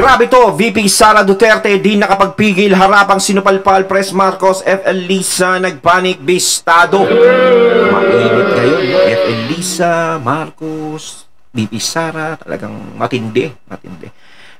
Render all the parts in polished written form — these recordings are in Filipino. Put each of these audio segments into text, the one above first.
Grabe to, VP Sara Duterte di nakapagpigil harapang sinupalpal Pres Marcos, FL Lisa nagpanik bistado. Mainit ngayon, FL Lisa, Marcos, VP Sara, talagang matindi.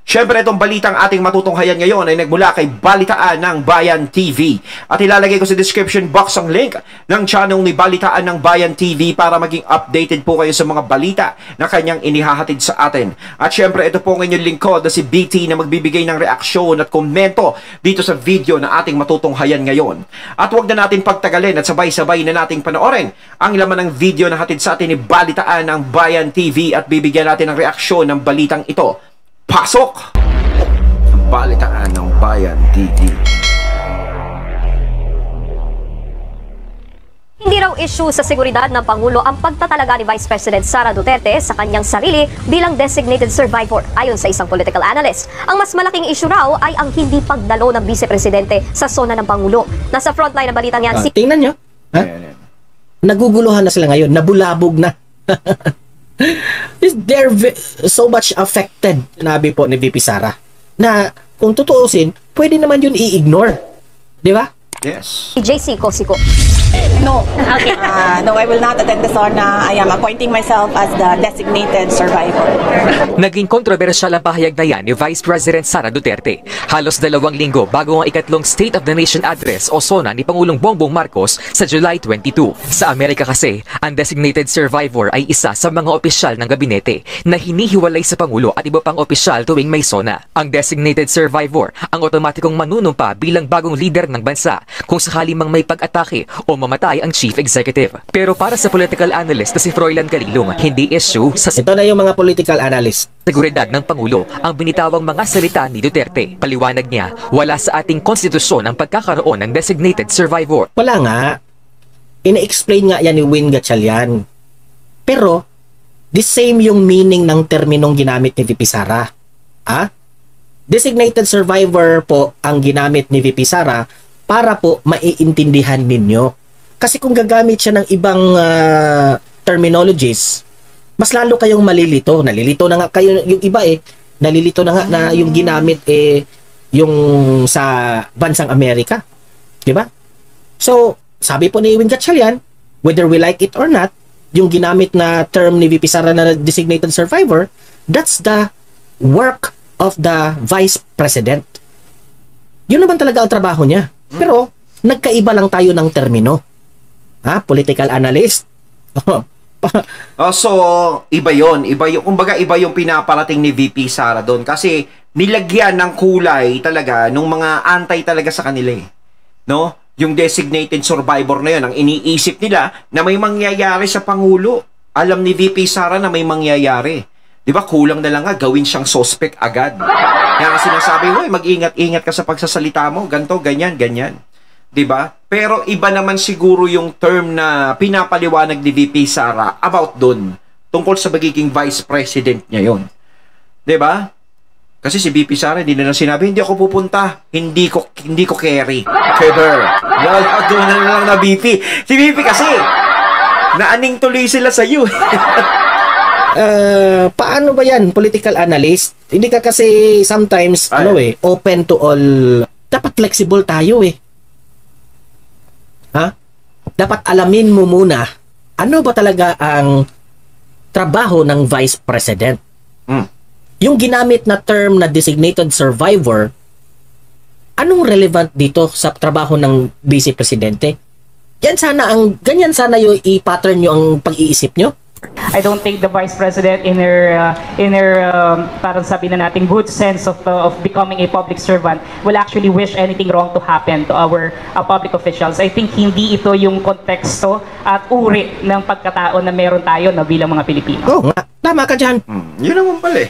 Siyempre, itong balitang ating matutunghayan ngayon ay nagmula kay Balitaan ng Bayan TV. At ilalagay ko sa description box ang link ng channel ni Balitaan ng Bayan TV para maging updated po kayo sa mga balita na kanyang inihahatid sa atin. At siyempre, ito po ang inyong lingkod na si BT na magbibigay ng reaksyon at komento dito sa video na ating matutunghayan ngayon. At huwag na natin pagtagalin at sabay-sabay na nating panoorin ang laman ng video na hatid sa atin ni Balitaan ng Bayan TV at bibigyan natin ng reaksyon ng balitang ito. Pasok! Ang Balitaan ng Bayan TV. Hindi raw issue sa seguridad ng Pangulo ang pagtatalaga ni Vice President Sara Duterte sa kanyang sarili bilang designated survivor ayon sa isang political analyst. Ang mas malaking issue raw ay ang hindi pagdalo ng Vice Presidente sa sona ng Pangulo. Nasa frontline ng balitang yan. Tingnan nyo. Ha? Naguguluhan na sila ngayon. Nabulabog na. They're so much affected, nabi po ni VP Sara, na kung tutuusin, pwede naman yun i-ignore. Di ba? Yes. JC Cosico. No. Okay. No, I will not attend the SONA. I am appointing myself as the designated survivor. Naging kontrobersyal ang pahayag na yan ni Vice President Sara Duterte. Halos 2 linggo bago ang ikatlong State of the Nation Address o SONA ni Pangulong Bongbong Marcos sa July 22. Sa Amerika kasi, ang designated survivor ay isa sa mga opisyal ng gabinete na hinihiwalay sa Pangulo at iba pang opisyal tuwing may SONA. Ang designated survivor ang otomatikong manunumpa bilang bagong leader ng bansa kung sakali mang may pag-atake o mamatay ang chief executive. Pero para sa political analyst na si Froilan Calilong, hindi issue sa ito na yung mga political analyst. seguridad ng Pangulo ang binitawang mga salita ni Duterte. Paliwanag niya, wala sa ating konstitusyon ang pagkakaroon ng designated survivor. Wala nga. Ina-explain nga yan ni Win Gatchalian. Pero, the same yung meaning ng terminong ginamit ni VP Sara. Designated survivor po ang ginamit ni VP Sara para po maiintindihan ninyo. Kasi kung gagamit siya ng ibang terminologies, mas lalo kayong malilito. Nalilito na nga kayo yung iba nalilito na nga na yung ginamit yung sa bansang Amerika. 'Di ba? So, sabi po ni Win Gatchalian, whether we like it or not, yung ginamit na term ni VP Sara na designated survivor, that's the work of the Vice President. Yun naman talaga ang trabaho niya. Pero, nagkaiba lang tayo ng termino. Political analyst. So, iba yon, kumbaga iba yung pinaparating ni VP Sara doon kasi nilagyan ng kulay talaga nung mga antay talaga sa kanila no? Yung designated survivor na yun, ang iniisip nila na may mangyayari sa Pangulo. Alam ni VP Sara na may mangyayari. Di ba? Kulang na lang nga, gawin siyang suspect agad. Kaya nga sinasabi mo, mag-ingat-ingat ka sa pagsasalita mo, ganto, ganyan. Di ba? Pero iba naman siguro yung term na pinapaliwanag ni VP Sara about dun, tungkol sa magiging vice president niya yon. Di ba? Kasi si VP Sara hindi na lang sinabi, hindi ako pupunta, hindi ko carry. Trevor. Doon na lang na VP. Si VP kasi, naaning tuloy sila sa iyo. Paano ba yan, political analyst? Hindi ka kasi sometimes, open to all. Dapat flexible tayo Dapat alamin mo muna, ano ba talaga ang trabaho ng Vice President? Yung ginamit na term na designated survivor, anong relevant dito sa trabaho ng Vice Presidente? Ganyan sana yung i-pattern nyo ang pag-iisip nyo? I don't think the Vice President in her parang sabi na natin good sense of becoming a public servant will actually wish anything wrong to happen to our public officials. I think hindi ito yung konteksto at uri ng pagkatao na meron tayo na bilang mga Pilipino. Oo nga, tama ka dyan. Yun naman pala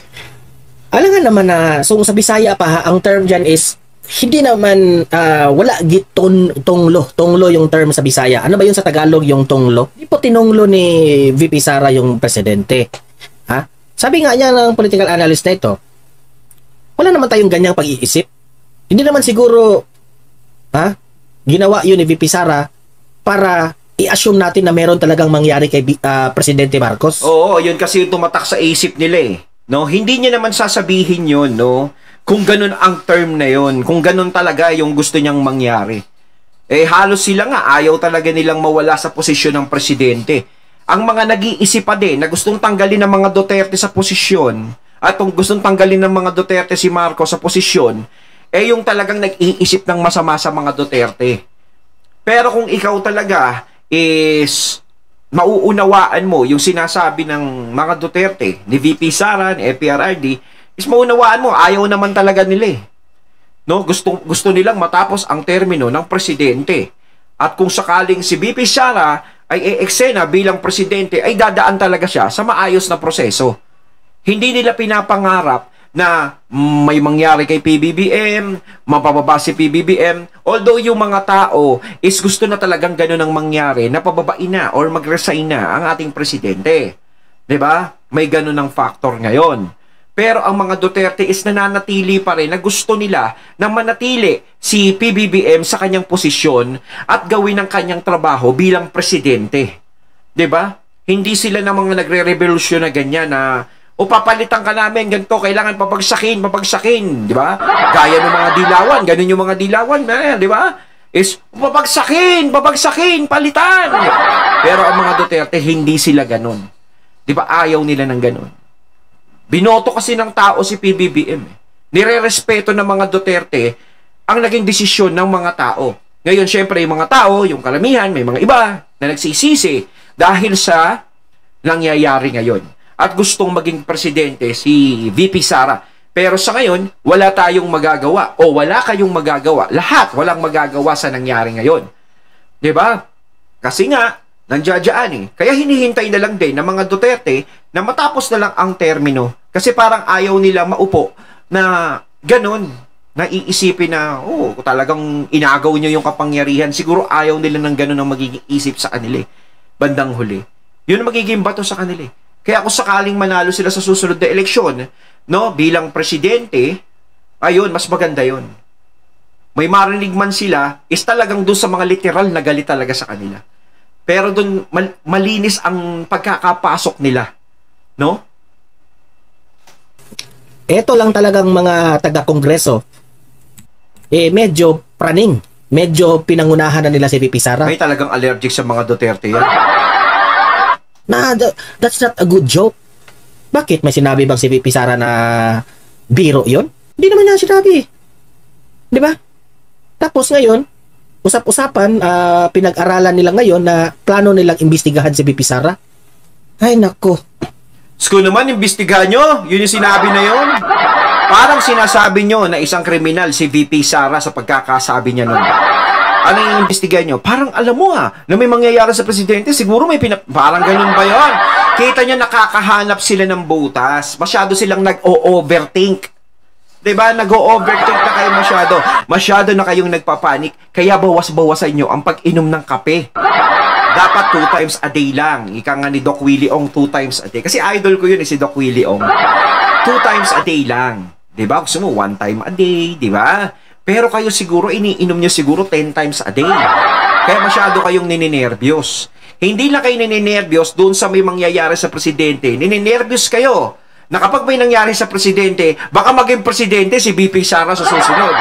Alam nga naman na, so sa Bisaya pa ang term dyan is hindi naman wala tunglo yung term sa Bisaya. Ano ba yun sa Tagalog yung tunglo? Hindi po tinunglo ni VP Sara yung presidente. Sabi nga niya ng political analyst na ito, wala naman tayong ganyang pag-iisip. Hindi naman siguro ginawa yun ni VP Sara para i-assume natin na meron talagang mangyari kay Presidente Marcos. Oo, yun kasi yung tumatak sa isip nila no? Hindi niya naman sasabihin yun, no? kung ganun ang term na yon, kung ganun talaga yung gusto niyang mangyari. Halos sila nga, ayaw talaga nilang mawala sa posisyon ng presidente. Ang mga nag-iisip pa din na gustong tanggalin ng mga Duterte sa posisyon, at kung gustong tanggalin ng mga Duterte si Marcos sa posisyon, yung talagang nag-iisip ng masama sa mga Duterte. Pero kung ikaw talaga is mauunawaan mo yung sinasabi ng mga Duterte, ni VP Sara, ni FPRRD, is maunawaan mo, ayaw naman talaga nila No? Gusto nilang matapos ang termino ng presidente. At kung sakaling si VP Sara ay eksena bilang presidente, ay dadaan talaga siya sa maayos na proseso. Hindi nila pinapangarap na may mangyari kay PBBM, mapababa si PBBM, although yung mga tao is gusto na talagang ganun ang mangyari, na pababain na or mag-resign na ang ating presidente. 'Di ba? May ganun ang factor ngayon. Pero ang mga Duterte is nananatili pa rin na gusto nila na manatili si PBBM sa kanyang posisyon at gawin ang kanyang trabaho bilang presidente. 'Di ba? Hindi sila na mga nagre-revolusyon na ganyan na o papalitan ka namin, ganito, kailangan papagsakin, di ba? Gaya ng mga dilawan, ganun yung mga dilawan, di ba? Is, papagsakin, palitan! Pero ang mga Duterte, hindi sila ganun. Di ba? Ayaw nila ng ganun. Binoto kasi ng tao si PBBM. Nire-respeto ng mga Duterte ang naging desisyon ng mga tao. Ngayon, syempre, yung mga tao, yung karamihan, may mga iba na nagsisisi dahil sa nangyayari ngayon. At gustong maging presidente si VP Sara. Pero sa ngayon, wala tayong magagawa o wala kayong magagawa. Lahat walang magagawa sa nangyari ngayon. 'Di ba? Kasi nga, nandiyan Kaya hinihintay na lang din ng mga Duterte na matapos na lang ang termino. Kasi parang ayaw nila maupo na ganun. Naiisipin na, talagang inagaw nyo yung kapangyarihan. Siguro ayaw nila ng ganun ang magiging isip sa kanila. Bandang huli. Yun ang magiging bato sa kanila. Kaya kung sakaling manalo sila sa susunod na eleksyon, bilang presidente, ayun, mas maganda yun. May marinig man sila, is talagang doon sa mga literal na galit talaga sa kanila. Pero doon, malinis ang pagkakapasok nila. No? Ito lang talagang mga taga-kongreso, medyo praning. Medyo pinangunahan na nila si VP Sara. May talagang allergic sa mga Duterte yan. That's not a good joke. Bakit? May sinabi bang si VP Sara na biro yon? Hindi naman niya sinabi. Di ba? Tapos ngayon, usap-usapan, pinag-aralan nila ngayon na plano nilang imbestigahan si VP Sara. Ay, nako. Sko naman, imbestigahan nyo? Yun yung sinabi na yun? Parang sinasabi nyo na isang kriminal si VP Sara sa pagkakasabi niya nun. Ano yung imbestigahan nyo? Parang alam mo na may mangyayari sa presidente, siguro may parang ganun ba yun? Kita nyo nakakahanap sila ng butas. Masyado silang nag-o-overthink. Diba? Nag-o-overthink na kayo masyado. Masyado na kayong nagpapanik. Kaya bawas-bawasan nyo ang pag-inom ng kape. Dapat 2 times a day lang. Ika nga ni Doc Willie Ong 2 times a day. Kasi idol ko yun si Doc Willie Ong. 2 times a day lang. Diba? Gusto mo 1 time a day. Diba? Pero kayo siguro, iniinom nyo siguro 10 times a day. Kaya masyado kayong nininervyos. Hindi lang kayo nininervyos doon sa may mangyayari sa presidente. Nininervyos kayo na kapag may nangyari sa presidente, baka maging presidente si VP Sara sa susunod.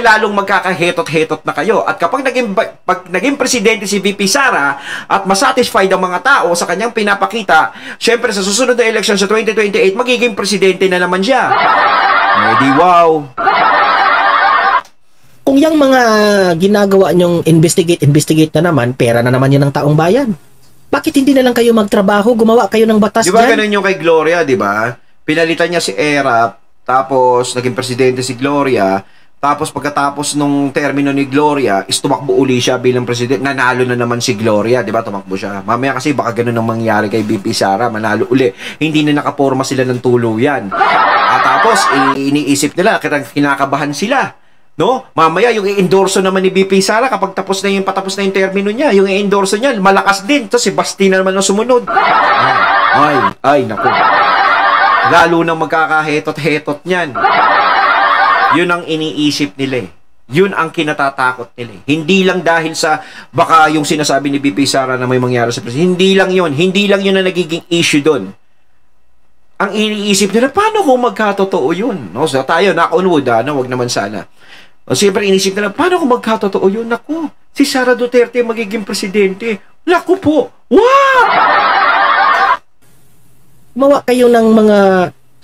Lalong magkakahetot-hetot na kayo. At kapag naging presidente si VP Sara at masatisfied ang mga tao sa kanyang pinapakita, syempre sa susunod na election sa 2028, magiging presidente na naman siya. Di wow. Kung yung mga ginagawa nyong investigate na naman, pera na naman yun ng taong bayan. Bakit hindi na lang kayo magtrabaho, gumawa kayo ng batas diba dyan? Ganun yung kay Gloria, di ba? Pinalitan niya si Erap, tapos naging presidente si Gloria, tapos pagkatapos nung termino ni Gloria, is tumakbo uli siya bilang presidente, nanalo na naman si Gloria, di ba? Tumakbo siya. Mamaya kasi baka ganun ang mangyari kay VP Sara, manalo uli. Hindi na nakaporma sila ng tuluyan. Tapos, iniisip nila, kinakabahan sila. No? Mamaya yung i-endorso naman ni VP Sara kapag patapos na yung termino niya, yung i-endorso niya, malakas din. Tapos si Basti na naman ang sumunod. Ay, naku. Lalo nang magkakahetot-hetot niyan. Yun ang iniisip nila. Yun ang kinatatakot nila. Hindi lang dahil sa baka yung sinasabi ni VP Sara na may mangyari sa presidente. Hindi lang yun. Hindi lang yun na nagiging issue doon. ang iniisip nila, paano kung magkatotoo yun? No, so tayo, nakunwood, wag naman sana. O, siyempre, inisip nila, paano kung magkatotoo yun? Naku, si Sara Duterte magiging presidente. Naku po, what? Gumawa kayo ng mga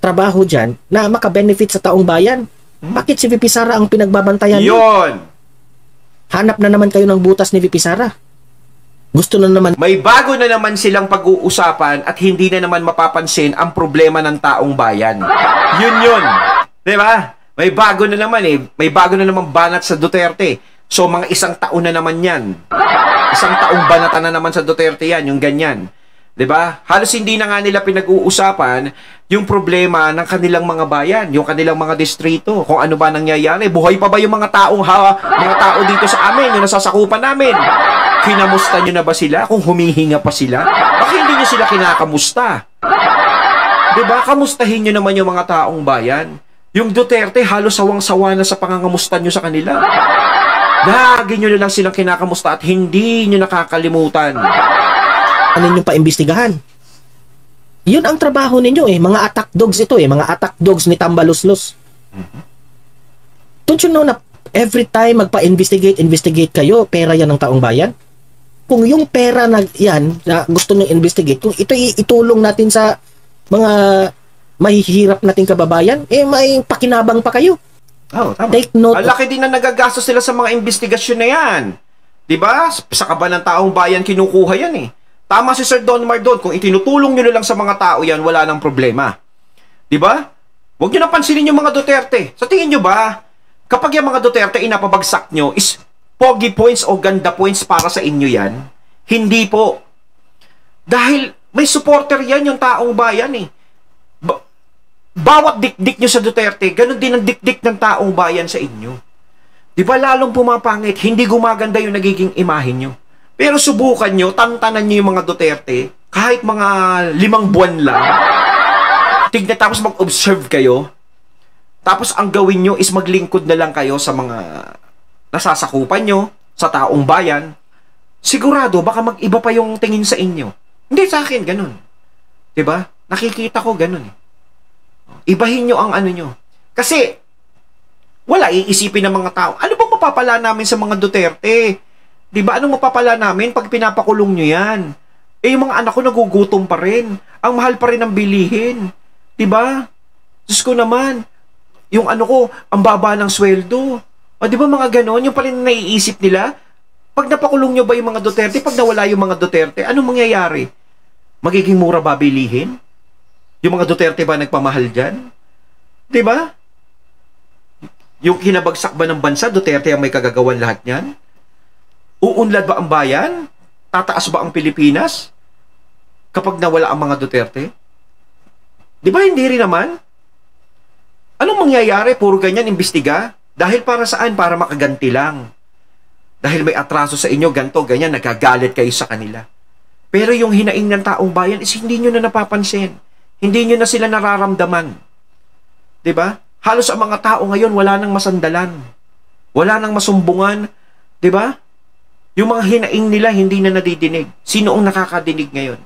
trabaho dyan na makabenefit sa taong bayan. Bakit si VP Sara ang pinagbabantayan niyo? Yun! Hanap na naman kayo ng butas ni VP Sara. Gusto na naman. May bago na naman silang pag-uusapan at hindi na naman mapapansin ang problema ng taong bayan. Yun. Di ba? May bago na naman eh. May bago na naman banat sa Duterte. So, mga isang taon na naman yan. Isang taong banata na naman sa Duterte yan, yung ganyan. 'Di ba? Halos hindi na nga nila pinag-uusapan yung problema ng kanilang mga bayan, yung kanilang mga distrito, kung ano ba nangyayari. Buhay pa ba yung mga mga tao dito sa amin, yung nasasakupan namin? Kinamusta nyo na ba sila? Kung humihinga pa sila? Bakit hindi nyo sila kinakamusta? 'Di ba? Kamustahin nyo naman yung mga taong bayan. Yung Duterte halos sawang-sawa na sa pangangamusta nyo sa kanila. Lagi nyo na lang silang kinakamusta at hindi nyo nakakalimutan. Ano nyo pa imbestigahan? Yun ang trabaho ninyo eh. Mga attack dogs ito eh. Mga attack dogs ni Tambaluslos. Don't you know na every time investigate kayo, pera yan ng taong bayan? Kung yung pera na yan, na gusto nyo investigate, kung ito itulong natin sa mga mahihirap nating kababayan, eh may pakinabang pa kayo. Oh, tama. Take note. Ang laki din na nagagastos sila sa mga investigasyon na yan. 'Di ba? Sa kaba ng taong bayan kinukuha yan eh. Tama si Sir Don Mardon, kung itinutulong nyo na lang sa mga tao yan, wala nang problema. 'Di ba? Huwag nyo na pansinin yung mga Duterte. Sa tingin nyo ba, kapag yung mga Duterte inapabagsak nyo, is pogi points o ganda points para sa inyo yan? Hindi po. Dahil may supporter yan yung taong bayan eh. Bawat dikdik nyo sa Duterte, ganun din ang dikdik ng taong bayan sa inyo. Di ba lalong pumapangit, hindi gumaganda yung nagiging imahe nyo. Pero subukan nyo, tantanan nyo yung mga Duterte, kahit mga 5 buwan lang. Tignan, tapos mag-observe kayo. Tapos ang gawin nyo is maglingkod na lang kayo sa mga nasasakupan nyo, sa taong bayan. Sigurado, baka mag-iba pa yung tingin sa inyo. Hindi sa akin, ganun. Diba? Nakikita ko ganun eh. Ibahin nyo ang ano nyo. Kasi, wala, iisipin ng mga tao, ano bang mapapala namin sa mga Duterte? Diba, anong mapapala namin pag pinapakulong nyo yan? Eh, yung mga anak ko nagugutom pa rin. Ang mahal pa rin ng bilihin. Diba? Diyos ko naman, yung ano ko, ang baba ng sweldo. O diba mga ganon, yung pa rin naiisip nila? Pag napakulong nyo ba yung mga Duterte, pag nawala yung mga Duterte, anong mangyayari? Magiging mura ba bilihin? Yung mga Duterte ba nagpamahal dyan? Diba? Yung kinabagsak ba ng bansa, Duterte ang may kagagawan lahat niyan? Uunlad ba ang bayan? Tataas ba ang Pilipinas? Kapag nawala ang mga Duterte? Diba hindi rin naman? Anong mangyayari? Puro ganyan, imbestiga? Dahil para saan? Para makaganti lang. Dahil may atraso sa inyo, ganto, ganyan, nagagalit kayo sa kanila. Pero yung hinaing ng taong bayan is hindi nyo na napapansin. Hindi nyo na sila nararamdaman. Diba? Halos ang mga tao ngayon, wala nang masandalan. Wala nang masumbungan. Diba? Yung mga hinaing nila, hindi na nadidinig. Sino ang nakakadinig ngayon?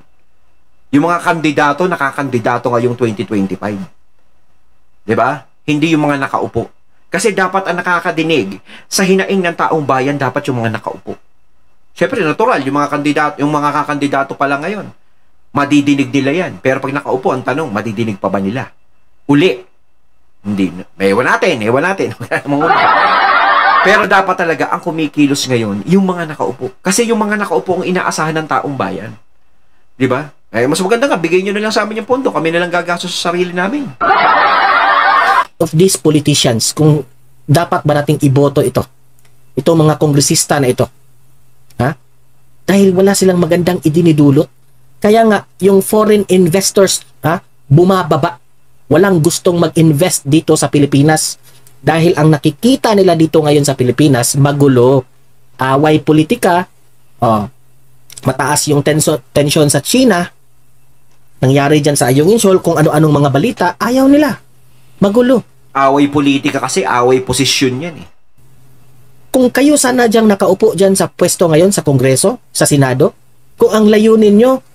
Yung mga kandidato, nakakandidato ngayong 2025. Diba? Hindi yung mga nakaupo. Kasi dapat ang nakakadinig sa hinaing ng taong bayan, dapat yung mga nakaupo. Siyempre, natural, yung mga kandidato, yung mga kakandidato pa lang ngayon, madidinig nila yan. Pero pag nakaupo, ang tanong, madidinig pa ba nila? Uli. Hindi. Ewan natin. Pero dapat talaga, ang kumikilos ngayon, yung mga nakaupo. Kasi yung mga nakaupo ang inaasahan ng taong bayan. Diba? Eh, mas maganda nga, bigay nyo na lang sa amin yung pondo. Kami na lang gagastos sa sarili namin. Of these politicians, kung dapat ba nating iboto ito? Ito mga kongresista na ito. Ha? Dahil wala silang magandang idinidulot. Kaya nga, yung foreign investors, bumababa. Walang gustong mag-invest dito sa Pilipinas. Dahil ang nakikita nila dito ngayon sa Pilipinas, magulo, away politika, mataas yung tension sa China, nangyari dyan sa Ayungin Shoal, kung ano-anong mga balita, ayaw nila. Magulo. Away politika kasi, away posisyon yan eh. Kung kayo sana dyang nakaupo dyan sa pwesto ngayon sa Kongreso, sa Senado, kung ang layunin nyo,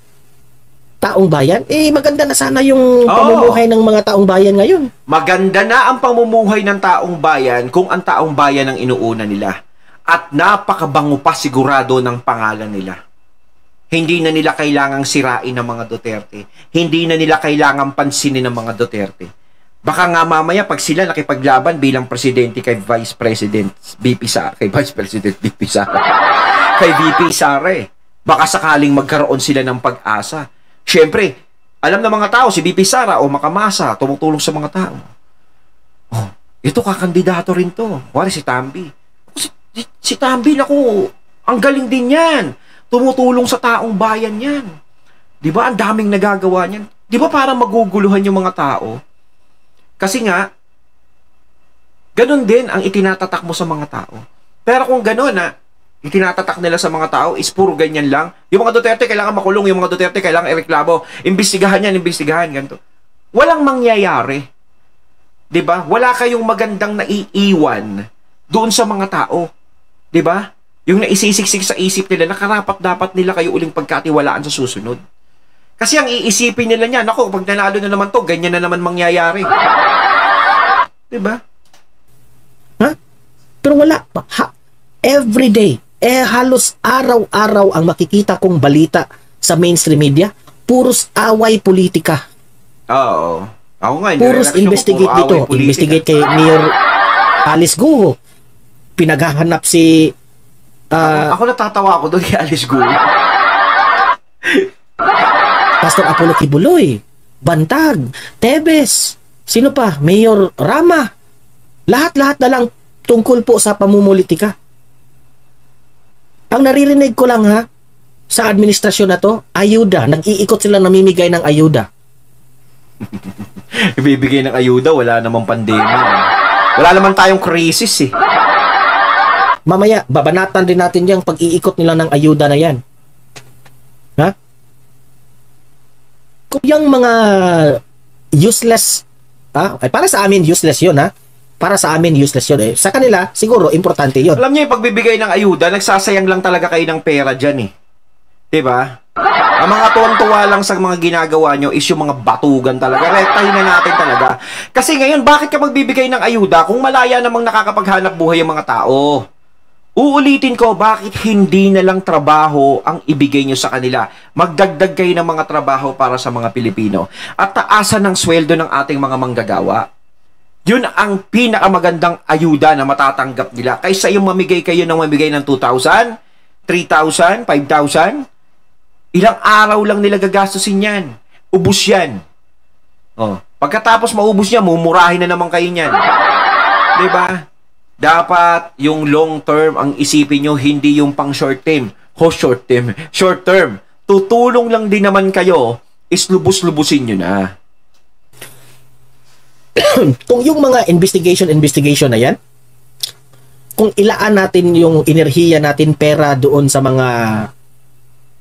taong bayan, maganda na sana yung pamumuhay ng mga taong bayan ngayon. Maganda na ang pamumuhay ng taong bayan kung ang taong bayan ang inuuna nila. At napakabango pa sigurado ng pangalan nila. Hindi na nila kailangang sirain ng mga Duterte. Hindi na nila kailangang pansinin ng mga Duterte. Baka nga mamaya pag sila nakipaglaban bilang presidente kay Vice President VP Sara, kay Vice President VP Sara, kay VP Sara baka sakaling magkaroon sila ng pag-asa. Siyempre, alam ng mga tao, si VP Sara o makamasa, tumutulong sa mga tao. Oh, ito kakandidato rin to. Wala si Tambi. Si Tambi, naku, ang galing din yan. Tumutulong sa taong bayan yan. Di ba? Ang daming nagagawa niyan. Di ba parang maguguluhan yung mga tao? Kasi nga, ganun din ang itinatatak mo sa mga tao. Pero kung ganun itinatatak nila sa mga tao is puro ganyan lang. Yung mga Duterte kailangan makulong, yung mga Duterte kailangan ireklamo. Imbestigahan yan, ganito. Walang mangyayari. Di ba? Wala kayong magandang naiiwan doon sa mga tao. 'Di ba? Yung naisisiksik sa isip nila, nakarapat-dapat nila kayo uling pagkatiwalaan sa susunod. Kasi ang iisipin nila niyan, ako, pag nanalo na naman to, ganyan na naman mangyayari. 'Di ba? Pero wala pa. Every day, halos araw-araw ang makikita kong balita sa mainstream media, puros away politika. Oo. Ako nga, puros investigate dito. Investigate kay Mayor Alice Guo. Pinaghahanap si ako natatawa ako doon kay Alice Guo. Pastor Apollo Kibuloy, Bantag, Tebes, sino pa? Mayor Rama. Lahat-lahat na lang tungkol po sa pamumulitika. Ang naririnig ko lang sa administrasyon na to, ayuda. Nag-iikot sila namimigay ng ayuda. Ibibigay ng ayuda, wala namang pandemya. Wala naman tayong crisis Mamaya, babanatan din natin yung pag-iikot nila ng ayuda na yan. Kung yung mga useless, ay para sa amin useless yun Para sa amin useless yun Sa kanila, siguro, importante yun. Alam niyo yung pagbibigay ng ayuda, nagsasayang lang talaga kayo ng pera dyan Diba? Ang mga tuwan-tuwa lang sa mga ginagawa nyo is yung mga batugan talaga. Rektahin na natin talaga. Kasi ngayon, bakit ka magbibigay ng ayuda kung malaya namang nakakapaghanap buhay yung mga tao? Uulitin ko, bakit hindi na lang trabaho ang ibigay nyo sa kanila? Magdagdag kayo ng mga trabaho para sa mga Pilipino. At taasan ng sweldo ng ating mga manggagawa. Yun ang pinakamagandang ayuda na matatanggap nila. Kaysa yung mamigay kayo ng mamigay ng 2,000, 3,000, 5,000, ilang araw lang nila gagastusin yan. Ubus yan. Pagkatapos maubos niya, mumurahin na naman kayo niyan. Diba? Dapat yung long term ang isipin nyo, hindi yung pang short term. Short term. Tutulong lang din naman kayo, is lubos-lubusin nyo na. Kung yung mga investigation na yan, kung ilaan natin yung enerhiya natin, pera doon sa mga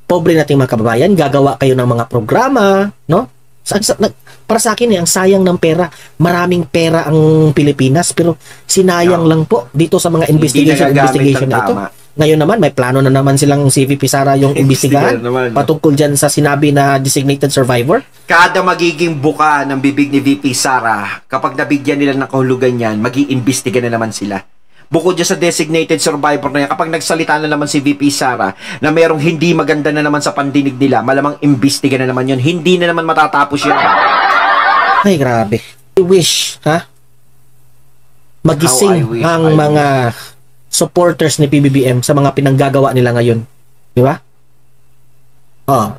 pobre nating mga kababayan, gagawa kayo ng mga programa, no? Para sa akin ang sayang ng pera. Maraming pera ang Pilipinas pero sinayang lang po dito sa mga investigation na ito. Ngayon naman may plano na naman silang si VP Sara yung imbestigahan patungkol dyan sa sinabi na designated survivor. Kada magiging buka ng bibig ni VP Sara, kapag nabigyan nila ng kahulugan yan, mag-iimbestiga na naman sila. Bukod dyan sa designated survivor na yan, kapag nagsalita na naman si VP Sara na merong hindi maganda na naman sa pandinig nila, malamang imbestiga na naman yun. Hindi na naman matatapos yan. Ay, grabe. I wish, magising ang mga supporters ni PBBM sa mga pinanggagawa nila ngayon. Di ba?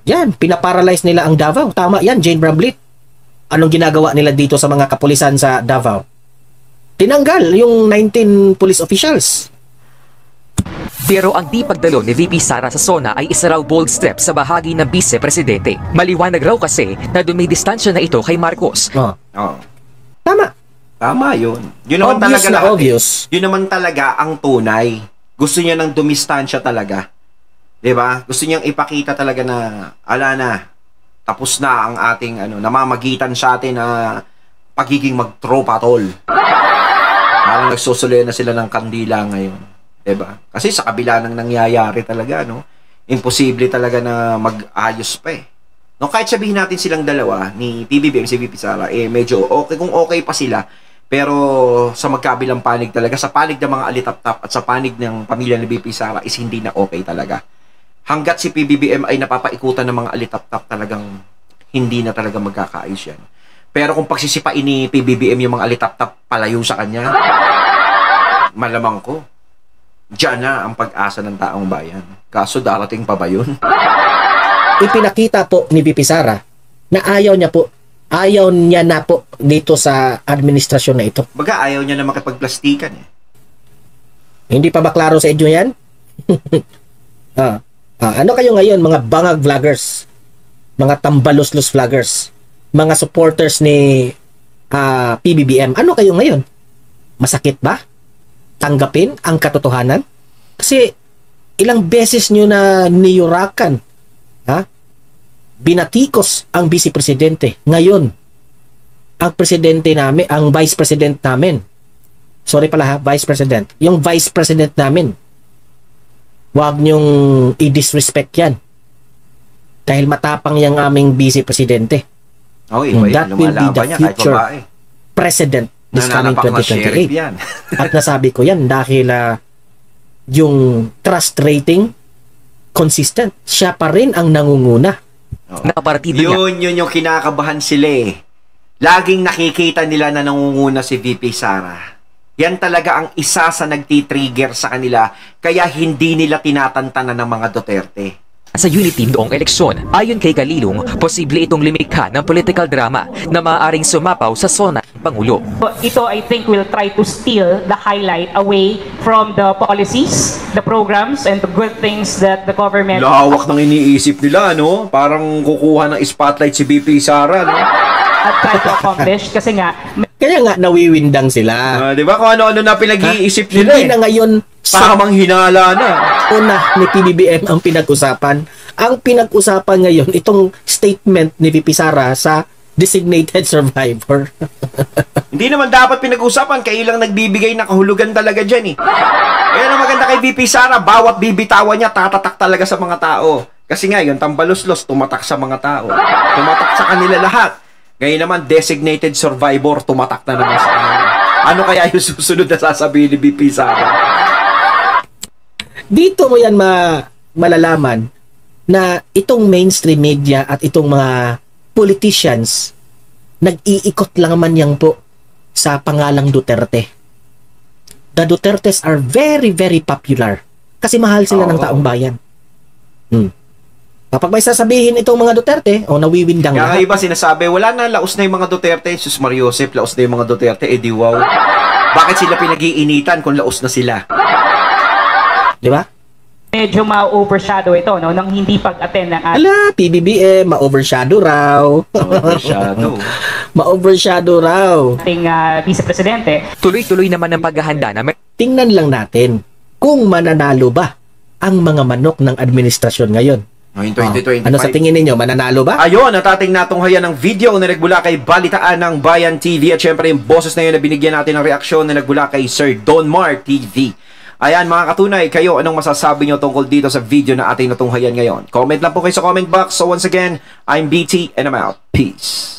Yan. Pinaparalyze nila ang Davao. Tama yan, Jane Bramlett. Anong ginagawa nila dito sa mga kapulisan sa Davao? Tinanggal yung 19 police officials. Pero ang di pagdalo ni VP Sara sa SONA ay isa raw bold step sa bahagi ng Vice-Presidente. Maliwanag raw kasi na dumidistansya na ito kay Marcos. Tama. Tama yun. Yun naman obvious talaga obvious. Yun naman talaga ang tunay. Gusto niya ng dumistansya talaga. 'Di ba? Gusto niyang ipakita talaga na ala na. Tapos na ang ating namamagitan sa atin na pagiging mag-tropa tol. Parang nagsusuloy na sila ng kandila ngayon. Diba? Kasi sa kabila ng nangyayari talaga, imposible talaga na mag-ayos pa No, kahit sabihin natin silang dalawa, ni PBBM, si VP Sara, medyo okay, kung okay pa sila, pero sa magkabilang panig talaga, sa panig ng mga alitap-tap at sa panig ng pamilya ni VP Sara is hindi na okay talaga. Hanggat si PBBM ay napapaikutan ng mga alitap-tap, talagang hindi na talaga magkakaayos yan. Pero kung pagsisipain ni PBBM yung mga alitap-tap palayo sa kanya, malamang ko, diyan na ang pag-asa ng taong bayan. Kaso darating pa ba yun? Ipinakita po ni VP Sara na ayaw niya na po dito sa administrasyon na ito. Baga ayaw niya na makipagplastikan eh. Hindi pa ba klaro sa inyo yan? Ano kayo ngayon mga bangag vloggers, mga tambalos-los vloggers, mga supporters ni PBBM, ano kayo ngayon? Masakit ba? Tanggapin ang katotohanan? Kasi ilang beses nyo na niyurakan, binatikos ang vice presidente. Ngayon, ang presidente namin, ang vice president namin, sorry pala vice president, yung vice president namin, wag nyong i-disrespect yan. Dahil matapang yung aming vice presidente. Oh, iba That will be the future president this coming 2028. At nasabi ko yan dahil yung trust rating consistent. Siya pa rin ang nangunguna. Nakapartido niya. Yun yung kinakabahan sila eh. Laging nakikita nila na nangunguna si VP Sara. Yan talaga ang isa sa nagtitrigger sa kanila, kaya hindi nila tinatantanan ng mga Duterte. Sa unity noong eleksyon, ayon kay Galilong, posible itong lumikha ng political drama na maaaring sumapaw sa sona ng Pangulo. Ito, I think, will try to steal the highlight away from the policies, the programs, and the good things that the government... Lawak ng iniisip nila, no? Parang kukuha ng spotlight si VP Sara, no? At try to accomplish kasi nga... Kaya nga nawiwindang sila. Di ba kung ano-ano na pinag-iisip nila Hindi na ngayon Tamang hinala na. una ni PBBM ang pinag-usapan. Ang pinag-usapan ngayon, itong statement ni VP Sara sa designated survivor. Hindi naman dapat pinag-usapan, kayo lang nagbibigay ng kahulugan talaga dyan eh. Kaya ang maganda kay VP Sara, bawat bibitawan niya, tatatak talaga sa mga tao. Kasi nga, yung tambalos-los, tumatak sa mga tao. Tumatak sa kanila lahat. Ngayon naman, designated survivor, tumatak na naman sa kanila. Ano kaya yung susunod na sasabihin ni VP Sara? Dito mo yan malalaman na itong mainstream media at itong mga politicians, nag-iikot lang man yan po sa pangalang Duterte. The Dutertes are very, very popular kasi mahal sila ng taong bayan. Kapag may sasabihin itong mga Duterte, nawiwindang Kaya lahat. iba sinasabi, wala na, laos na yung mga Duterte. Jesus Mariosep, laos na yung mga Duterte. Eh di wow. Bakit sila pinag-iinitan kung laos na sila? Di ba? medyo ma-overshadow ito, no, nang hindi pag-attend ng Ala, PBBM, ma-overshadow raw. Overshadow. Ma-overshadow raw. ating Vice Presidente. Tuloy-tuloy naman ang paghahanda na Tingnan lang natin kung mananalo ba ang mga manok ng administrasyon ngayon. Ngayong 2025. Ano sa tingin ninyo, mananalo ba? Ayun, at ating natunghayan ng video na nagbula kay Balitaan ng Bayan TV at syempre yung boses na yun na binigyan natin ng reaksyon na nagbula kay Sir Don Mar TV. Ayan mga katunay, kayo anong masasabi nyo tungkol dito sa video na ating natunghayan ngayon? Comment lang po kayo sa comment box. So once again, I'm BT and I'm out. Peace.